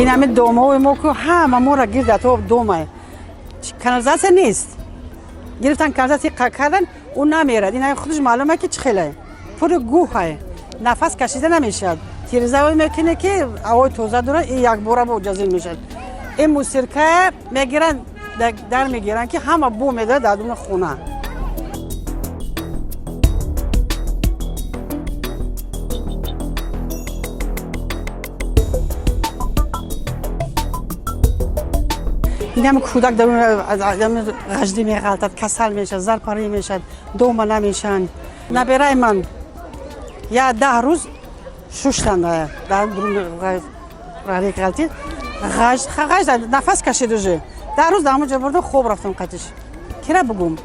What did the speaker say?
این همه دومای ما که همه ما را گرد تو دومه کانالیزاسی نیست گرفتن کانالیزاسی کردن اون نمیرد این خودش معلومه که چخله پر گوه نفس کشیده نمیشد تیرزه میکنه که هوای تازه داره یک بار با جزیل میشد این موسیقی میگیرن در میگیرن که همه بو میده در دون خونه این همه کودک در اون غجدی میغلطد کسل میشد زرپاری میشد دوم نمیشن نبیره من یا 10 روز شوشتن در راه غلطی غجد نفس کشید 10 روز در اونجا بردم خوب رفتم قطعش کی را بگم